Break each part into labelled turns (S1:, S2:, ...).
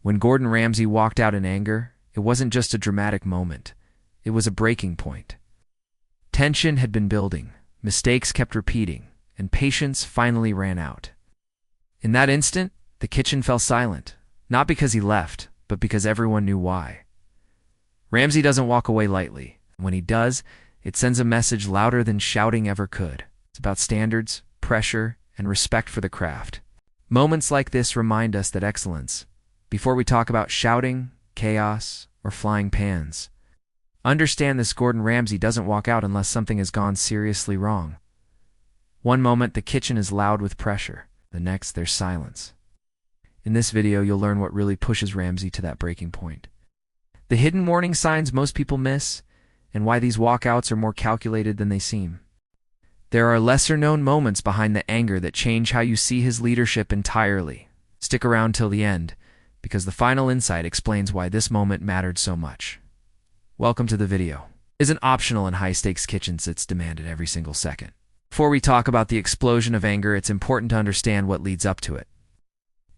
S1: When Gordon Ramsay walked out in anger, it wasn't just a dramatic moment. It was a breaking point. Tension had been building, mistakes kept repeating, and patience finally ran out. In that instant, the kitchen fell silent, not because he left, but because everyone knew why. Ramsay doesn't walk away lightly. When he does, it sends a message louder than shouting ever could. It's about standards, pressure, and respect for the craft. Moments like this remind us that excellence, before we talk about shouting, chaos, or flying pans, understand this: Gordon Ramsay doesn't walk out unless something has gone seriously wrong. One moment, the kitchen is loud with pressure. The next, there's silence. In this video, you'll learn what really pushes Ramsay to that breaking point, the hidden warning signs most people miss, and why these walkouts are more calculated than they seem. There are lesser-known moments behind the anger that change how you see his leadership entirely. Stick around till the end, because the final insight explains why this moment mattered so much. Welcome to the video. Isn't optional in high-stakes kitchens, it's demanded every single second. Before we talk about the explosion of anger, it's important to understand what leads up to it.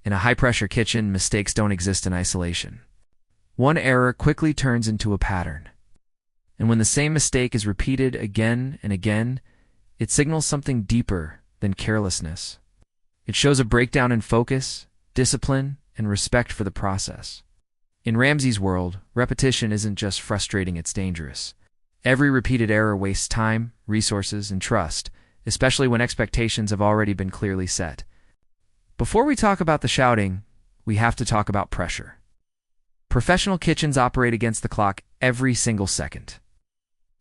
S1: In a high-pressure kitchen, mistakes don't exist in isolation. One error quickly turns into a pattern. And when the same mistake is repeated again and again, it signals something deeper than carelessness. It shows a breakdown in focus, discipline, and respect for the process. In Ramsay's world, repetition isn't just frustrating, it's dangerous. Every repeated error wastes time, resources, and trust, especially when expectations have already been clearly set. Before we talk about the shouting, we have to talk about pressure. Professional kitchens operate against the clock every single second.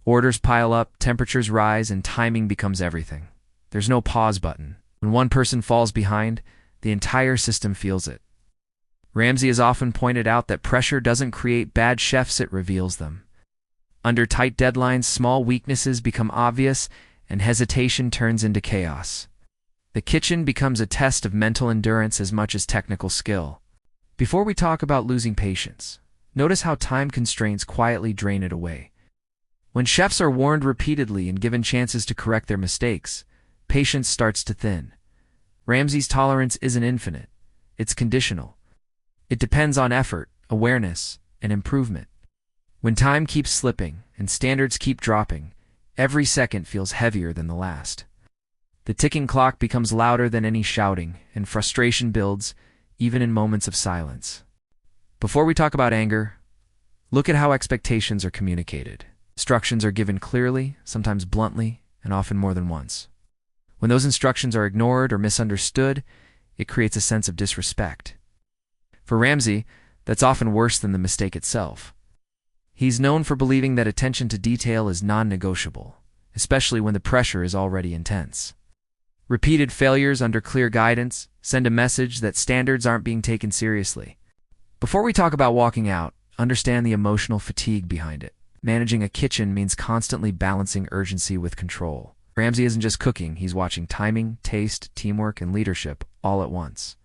S1: Orders pile up, temperatures rise, and timing becomes everything. There's no pause button. When one person falls behind, the entire system feels it. Ramsay has often pointed out that pressure doesn't create bad chefs, it reveals them. Under tight deadlines, small weaknesses become obvious, and hesitation turns into chaos. The kitchen becomes a test of mental endurance as much as technical skill. Before we talk about losing patience, notice how time constraints quietly drain it away. When chefs are warned repeatedly and given chances to correct their mistakes, patience starts to thin. Ramsay's tolerance isn't infinite. It's conditional. It depends on effort, awareness, and improvement. When time keeps slipping and standards keep dropping, every second feels heavier than the last. The ticking clock becomes louder than any shouting, and frustration builds, even in moments of silence. Before we talk about anger, look at how expectations are communicated. Instructions are given clearly, sometimes bluntly, and often more than once. When those instructions are ignored or misunderstood, it creates a sense of disrespect. For Ramsay, that's often worse than the mistake itself. He's known for believing that attention to detail is non-negotiable, especially when the pressure is already intense. Repeated failures under clear guidance send a message that standards aren't being taken seriously. Before we talk about walking out, understand the emotional fatigue behind it. Managing a kitchen means constantly balancing urgency with control. Ramsay isn't just cooking, he's watching timing, taste, teamwork, and leadership all at once.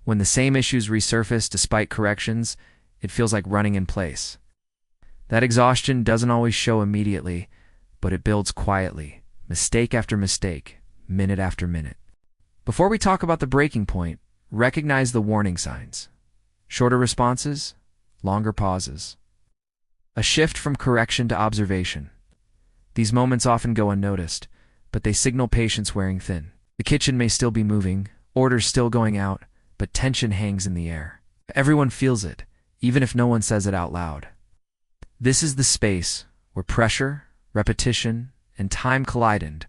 S1: When the same issues resurface despite corrections, it feels like running in place. That exhaustion doesn't always show immediately, but it builds quietly, mistake after mistake, minute after minute. Before we talk about the breaking point, recognize the warning signs. Shorter responses, longer pauses. A shift from correction to observation. These moments often go unnoticed, but they signal patience wearing thin. The kitchen may still be moving, orders still going out, but tension hangs in the air. Everyone feels it, even if no one says it out loud. This is the space where pressure, repetition, and time collide, and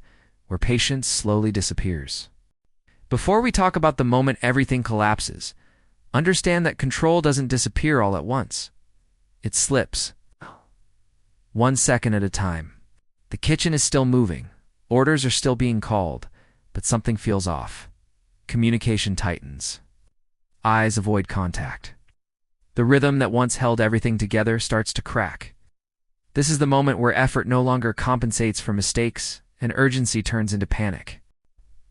S1: where patience slowly disappears. Before we talk about the moment everything collapses, understand that control doesn't disappear all at once. It slips. 1 second at a time. The kitchen is still moving, orders are still being called, but something feels off. Communication tightens. Eyes avoid contact. The rhythm that once held everything together starts to crack. This is the moment where effort no longer compensates for mistakes, and urgency turns into panic.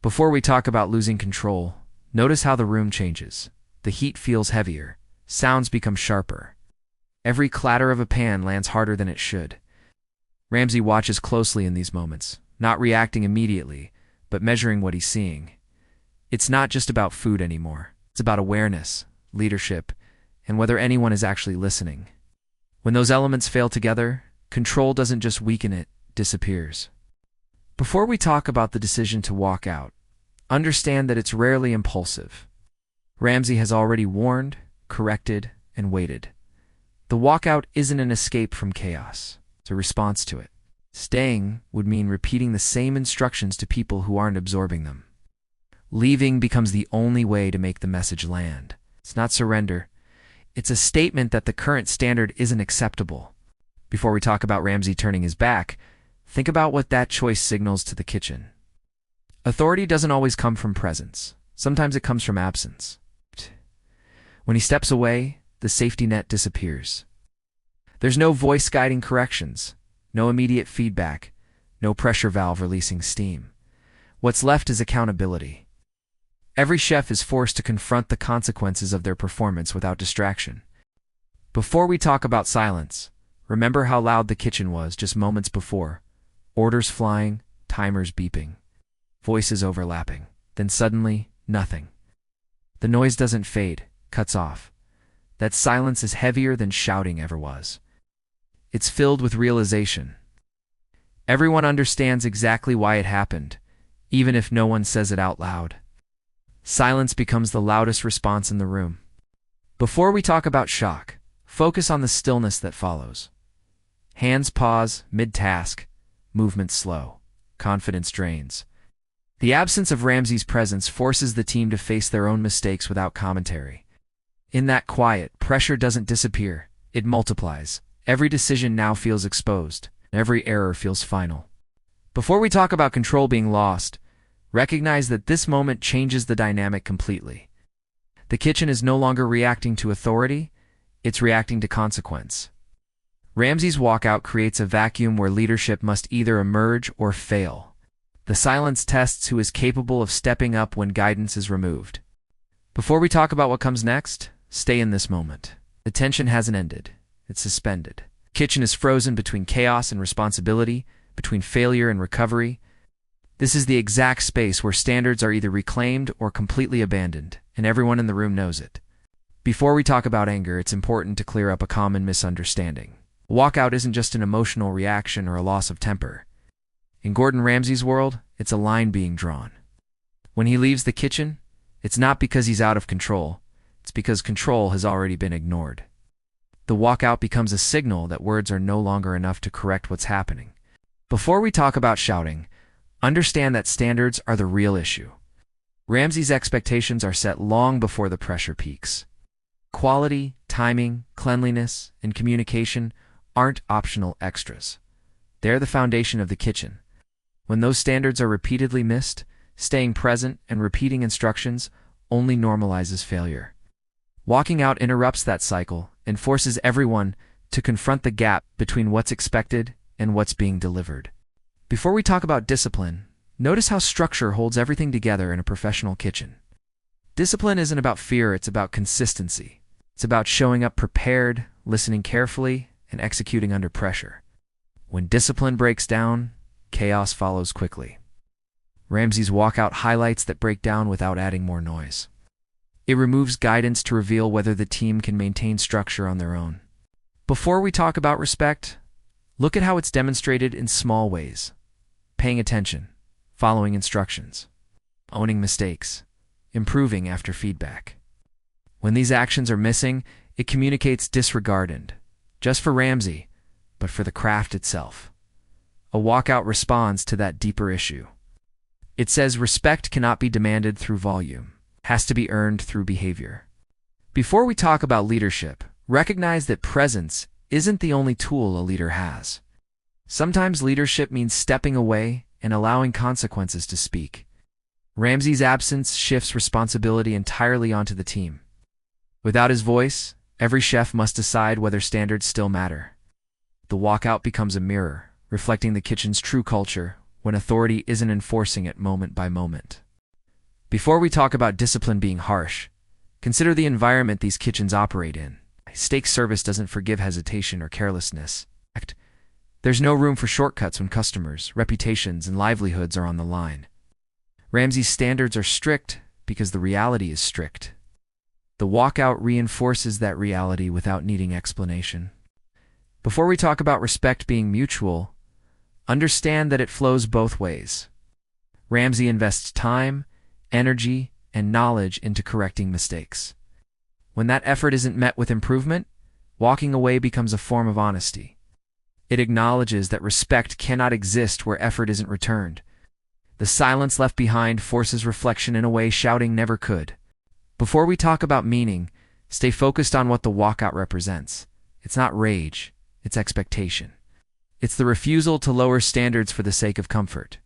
S1: Before we talk about losing control, notice how the room changes. The heat feels heavier, sounds become sharper. Every clatter of a pan lands harder than it should. Ramsay watches closely in these moments, not reacting immediately, but measuring what he's seeing. It's not just about food anymore. It's about awareness, leadership, and whether anyone is actually listening. When those elements fail together, control doesn't just weaken, it disappears. Before we talk about the decision to walk out, understand that it's rarely impulsive. Ramsay has already warned, corrected, and waited. The walkout isn't an escape from chaos. It's a response to it. Staying would mean repeating the same instructions to people who aren't absorbing them. Leaving becomes the only way to make the message land. It's not surrender. It's a statement that the current standard isn't acceptable. Before we talk about Ramsay turning his back, think about what that choice signals to the kitchen. Authority doesn't always come from presence. Sometimes it comes from absence. When he steps away, the safety net disappears. There's no voice guiding corrections, no immediate feedback, no pressure valve releasing steam. What's left is accountability. Every chef is forced to confront the consequences of their performance without distraction. Before we talk about silence, remember how loud the kitchen was just moments before. Orders flying, timers beeping, voices overlapping. Then suddenly, nothing. The noise doesn't fade, cuts off. That silence is heavier than shouting ever was. It's filled with realization. Everyone understands exactly why it happened, even if no one says it out loud. Silence becomes the loudest response in the room. Before we talk about shock, focus on the stillness that follows. Hands pause, mid-task, movement slow, confidence drains. The absence of Ramsay's presence forces the team to face their own mistakes without commentary. In that quiet, pressure doesn't disappear, it multiplies. Every decision now feels exposed, every error feels final. Before we talk about control being lost, recognize that this moment changes the dynamic completely. The kitchen is no longer reacting to authority, it's reacting to consequence. Ramsay's walkout creates a vacuum where leadership must either emerge or fail. The silence tests who is capable of stepping up when guidance is removed. Before we talk about what comes next, stay in this moment. The tension hasn't ended. It's suspended. The kitchen is frozen between chaos and responsibility, between failure and recovery. This is the exact space where standards are either reclaimed or completely abandoned, and everyone in the room knows it. Before we talk about anger, it's important to clear up a common misunderstanding. A walkout isn't just an emotional reaction or a loss of temper. In Gordon Ramsay's world, it's a line being drawn. When he leaves the kitchen, it's not because he's out of control, it's because control has already been ignored. The walkout becomes a signal that words are no longer enough to correct what's happening. Before we talk about shouting, understand that standards are the real issue. Ramsay's expectations are set long before the pressure peaks. Quality, timing, cleanliness, and communication aren't optional extras. They're the foundation of the kitchen. When those standards are repeatedly missed, staying present and repeating instructions only normalizes failure. Walking out interrupts that cycle and forces everyone to confront the gap between what's expected and what's being delivered. Before we talk about discipline, notice how structure holds everything together in a professional kitchen. Discipline isn't about fear, it's about consistency. It's about showing up prepared, listening carefully, and executing under pressure. When discipline breaks down, chaos follows quickly. Ramsay's walkout highlights that breakdown without adding more noise. It removes guidance to reveal whether the team can maintain structure on their own. Before we talk about respect, look at how it's demonstrated in small ways. Paying attention, following instructions, owning mistakes, improving after feedback. When these actions are missing, it communicates disregard and, just for Ramsay, but for the craft itself. A walkout responds to that deeper issue. It says respect cannot be demanded through volume, has to be earned through behavior. Before we talk about leadership, recognize that presence isn't the only tool a leader has. Sometimes leadership means stepping away and allowing consequences to speak. Ramsay's absence shifts responsibility entirely onto the team. Without his voice, every chef must decide whether standards still matter. The walkout becomes a mirror, reflecting the kitchen's true culture when authority isn't enforcing it moment by moment. Before we talk about discipline being harsh, consider the environment these kitchens operate in. Steak service doesn't forgive hesitation or carelessness. There's no room for shortcuts when customers, reputations, and livelihoods are on the line. Ramsay's standards are strict because the reality is strict. The walkout reinforces that reality without needing explanation. Before we talk about respect being mutual, understand that it flows both ways. Ramsay invests time, energy, and knowledge into correcting mistakes. When that effort isn't met with improvement, walking away becomes a form of honesty. It acknowledges that respect cannot exist where effort isn't returned. The silence left behind forces reflection in a way shouting never could. Before we talk about meaning, stay focused on what the walkout represents. It's not rage, it's expectation. It's the refusal to lower standards for the sake of comfort.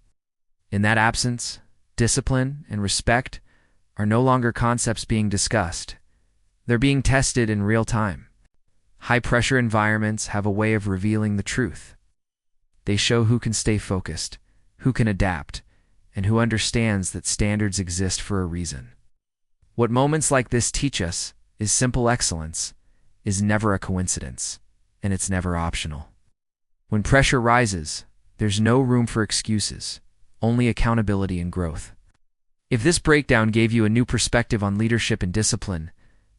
S1: In that absence, discipline and respect are no longer concepts being discussed. They're being tested in real time. High-pressure environments have a way of revealing the truth. They show who can stay focused, who can adapt, and who understands that standards exist for a reason. What moments like this teach us is simple excellence is never a coincidence, and it's never optional. When pressure rises, there's no room for excuses, only accountability and growth. If this breakdown gave you a new perspective on leadership and discipline,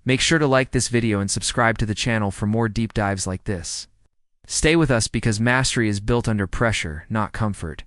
S1: make sure to like this video and subscribe to the channel for more deep dives like this. Stay with us because mastery is built under pressure, not comfort,